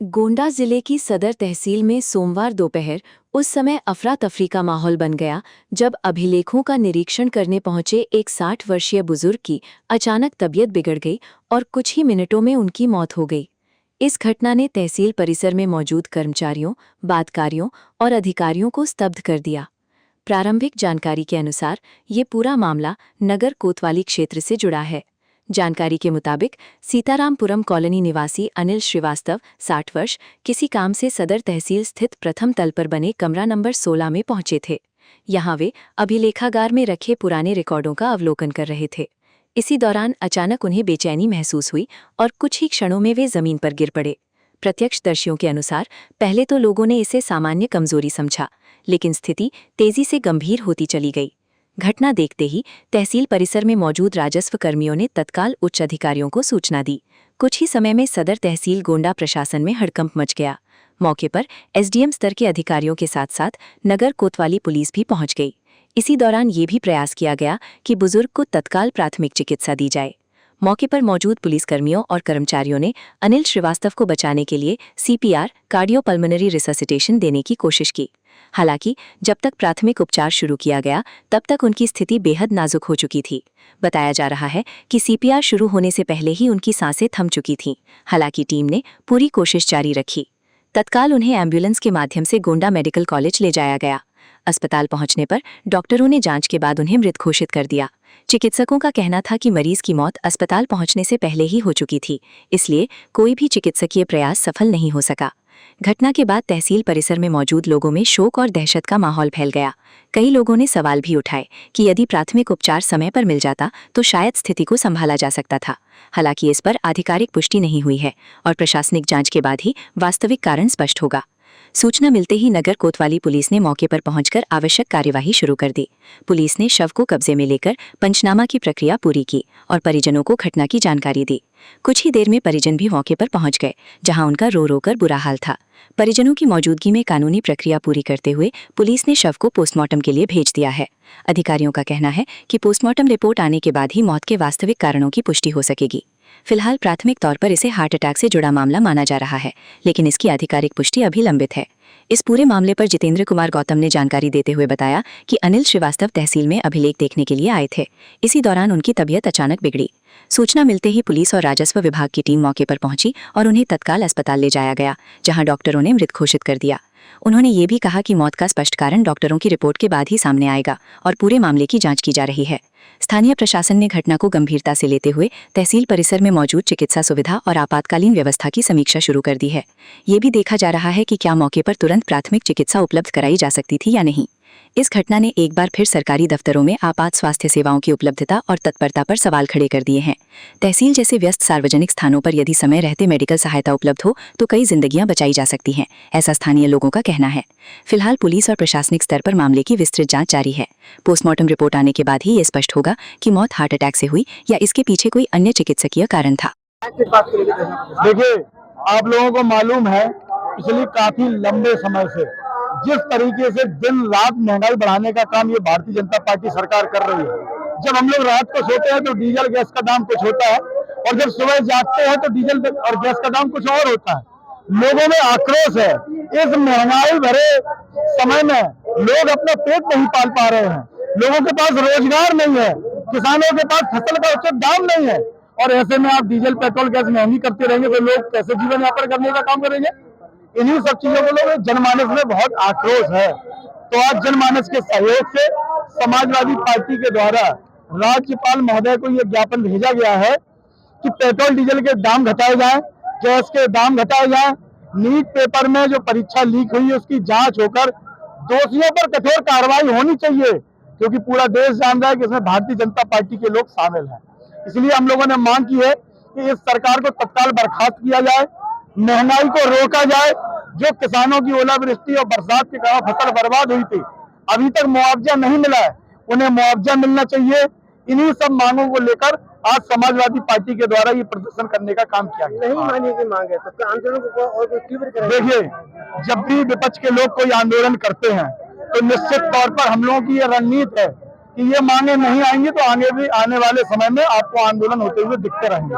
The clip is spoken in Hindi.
गोंडा जिले की सदर तहसील में सोमवार दोपहर उस समय अफरा तफरी का माहौल बन गया जब अभिलेखों का निरीक्षण करने पहुंचे एक 60 वर्षीय बुजुर्ग की अचानक तबीयत बिगड़ गई और कुछ ही मिनटों में उनकी मौत हो गई। इस घटना ने तहसील परिसर में मौजूद कर्मचारियों, बातकारियों और अधिकारियों को स्तब्ध कर दिया। प्रारंभिक जानकारी के अनुसार ये पूरा मामला नगर कोतवाली क्षेत्र से जुड़ा है। जानकारी के मुताबिक सीतारामपुरम कॉलोनी निवासी अनिल श्रीवास्तव 60 वर्ष किसी काम से सदर तहसील स्थित प्रथम तल पर बने कमरा नंबर 16 में पहुंचे थे। यहाँ वे अभिलेखागार में रखे पुराने रिकॉर्डों का अवलोकन कर रहे थे। इसी दौरान अचानक उन्हें बेचैनी महसूस हुई और कुछ ही क्षणों में वे जमीन पर गिर पड़े। प्रत्यक्षदर्शियों के अनुसार पहले तो लोगों ने इसे सामान्य कमजोरी समझा, लेकिन स्थिति तेजी से गंभीर होती चली गई। घटना देखते ही तहसील परिसर में मौजूद राजस्व कर्मियों ने तत्काल उच्च अधिकारियों को सूचना दी। कुछ ही समय में सदर तहसील गोंडा प्रशासन में हड़कंप मच गया। मौके पर एसडीएम स्तर के अधिकारियों के साथ साथ नगर कोतवाली पुलिस भी पहुंच गई। इसी दौरान ये भी प्रयास किया गया कि बुजुर्ग को तत्काल प्राथमिक चिकित्सा दी जाए। मौके पर मौजूद पुलिसकर्मियों और कर्मचारियों ने अनिल श्रीवास्तव को बचाने के लिए सीपीआर कार्डियोपल्मोनरी रिससिटेशन देने की कोशिश की। हालांकि जब तक प्राथमिक उपचार शुरू किया गया तब तक उनकी स्थिति बेहद नाजुक हो चुकी थी। बताया जा रहा है कि सीपीआर शुरू होने से पहले ही उनकी सांसें थम चुकी थीं। हालांकि टीम ने पूरी कोशिश जारी रखी। तत्काल उन्हें एम्बुलेंस के माध्यम से गोंडा मेडिकल कॉलेज ले जाया गया। अस्पताल पहुंचने पर डॉक्टरों ने जांच के बाद उन्हें मृत घोषित कर दिया। चिकित्सकों का कहना था कि मरीज की मौत अस्पताल पहुंचने से पहले ही हो चुकी थी, इसलिए कोई भी चिकित्सकीय प्रयास सफल नहीं हो सका। घटना के बाद तहसील परिसर में मौजूद लोगों में शोक और दहशत का माहौल फैल गया। कई लोगों ने सवाल भी उठाए कि यदि प्राथमिक उपचार समय पर मिल जाता तो शायद स्थिति को संभाला जा सकता था। हालांकि इस पर आधिकारिक पुष्टि नहीं हुई है और प्रशासनिक जांच के बाद ही वास्तविक कारण स्पष्ट होगा। सूचना मिलते ही नगर कोतवाली पुलिस ने मौके पर पहुंचकर आवश्यक कार्यवाही शुरू कर दी। पुलिस ने शव को कब्जे में लेकर पंचनामा की प्रक्रिया पूरी की और परिजनों को घटना की जानकारी दी। कुछ ही देर में परिजन भी मौके पर पहुंच गए, जहां उनका रो रो कर बुरा हाल था। परिजनों की मौजूदगी में कानूनी प्रक्रिया पूरी करते हुए पुलिस ने शव को पोस्टमार्टम के लिए भेज दिया है। अधिकारियों का कहना है कि पोस्टमार्टम रिपोर्ट आने के बाद ही मौत के वास्तविक कारणों की पुष्टि हो सकेगी। फिलहाल प्राथमिक तौर पर इसे हार्ट अटैक से जुड़ा मामला माना जा रहा है, लेकिन इसकी आधिकारिक पुष्टि अभी लंबित है। इस पूरे मामले पर जितेंद्र कुमार गौतम ने जानकारी देते हुए बताया कि अनिल श्रीवास्तव तहसील में अभिलेख देखने के लिए आए थे। इसी दौरान उनकी तबीयत अचानक बिगड़ी। सूचना मिलते ही पुलिस और राजस्व विभाग की टीम मौके पर पहुंची और उन्हें तत्काल अस्पताल ले जाया गया, जहां डॉक्टरों ने मृत घोषित कर दिया। उन्होंने ये भी कहा कि मौत का स्पष्ट कारण डॉक्टरों की रिपोर्ट के बाद ही सामने आएगा और पूरे मामले की जांच की जा रही है। स्थानीय प्रशासन ने घटना को गंभीरता से लेते हुए तहसील परिसर में मौजूद चिकित्सा सुविधा और आपातकालीन व्यवस्था की समीक्षा शुरू कर दी है। ये भी देखा जा रहा है कि क्या मौके पर तुरंत प्राथमिक चिकित्सा उपलब्ध कराई जा सकती थी या नहीं। इस घटना ने एक बार फिर सरकारी दफ्तरों में आपात स्वास्थ्य सेवाओं की उपलब्धता और तत्परता पर सवाल खड़े कर दिए हैं। तहसील जैसे व्यस्त सार्वजनिक स्थानों पर यदि समय रहते मेडिकल सहायता उपलब्ध हो तो कई जिंदगियां बचाई जा सकती हैं, ऐसा स्थानीय लोगों का कहना है। फिलहाल पुलिस और प्रशासनिक स्तर पर मामले की विस्तृत जांच जारी है। पोस्टमार्टम रिपोर्ट आने के बाद ही ये स्पष्ट होगा कि मौत हार्ट अटैक से हुई या इसके पीछे कोई अन्य चिकित्सकीय कारण था। देखिए, आप लोगों को मालूम है पिछले काफी लंबे समय से जिस तरीके से दिन रात महंगाई बढ़ाने का काम ये भारतीय जनता पार्टी सरकार कर रही है। जब हम लोग रात को सोते हैं तो डीजल गैस का दाम कुछ होता है और जब सुबह जागते हैं तो डीजल और गैस का दाम कुछ और होता है। लोगों में आक्रोश है। इस महंगाई भरे समय में लोग अपना पेट नहीं पाल पा रहे हैं, लोगों के पास रोजगार नहीं है, किसानों के पास फसल का उचित दाम नहीं है और ऐसे में आप डीजल पेट्रोल गैस महंगी करते रहेंगे तो लोग कैसे जीवन यापन करने का काम करेंगे। इन्हीं सब चीजों को लोग जनमानस में बहुत आक्रोश है। तो आज जनमानस के सहयोग से समाजवादी पार्टी के द्वारा राज्यपाल महोदय को यह ज्ञापन भेजा गया है कि पेट्रोल डीजल के दाम घटाए जाएं, गैस के दाम घटाए जाएं। नीट पेपर में जो परीक्षा लीक हुई है उसकी जांच होकर दोषियों पर कठोर कार्रवाई होनी चाहिए, क्योंकि पूरा देश जान रहा है कि इसमें भारतीय जनता पार्टी के लोग शामिल हैं। इसलिए हम लोगों ने मांग की है कि इस सरकार को तत्काल बर्खास्त किया जाए, महंगाई को रोका जाए। जो किसानों की ओलावृष्टि और बरसात के कारण फसल बर्बाद हुई थी, अभी तक मुआवजा नहीं मिला है, उन्हें मुआवजा मिलना चाहिए। इन्हीं सब मांगों को लेकर आज समाजवादी पार्टी के द्वारा ये प्रदर्शन करने का काम किया गया। नहीं मानने की मांग है तो आंदोलन को और तीव्र करेंगे। देखिए, जब भी विपक्ष के लोग कोई आंदोलन करते हैं तो निश्चित तौर पर हम लोगों की ये रणनीति है कि ये मांगे नहीं आएंगी तो आगे भी आने वाले समय में आपको आंदोलन होते हुए दिखते रहेंगे।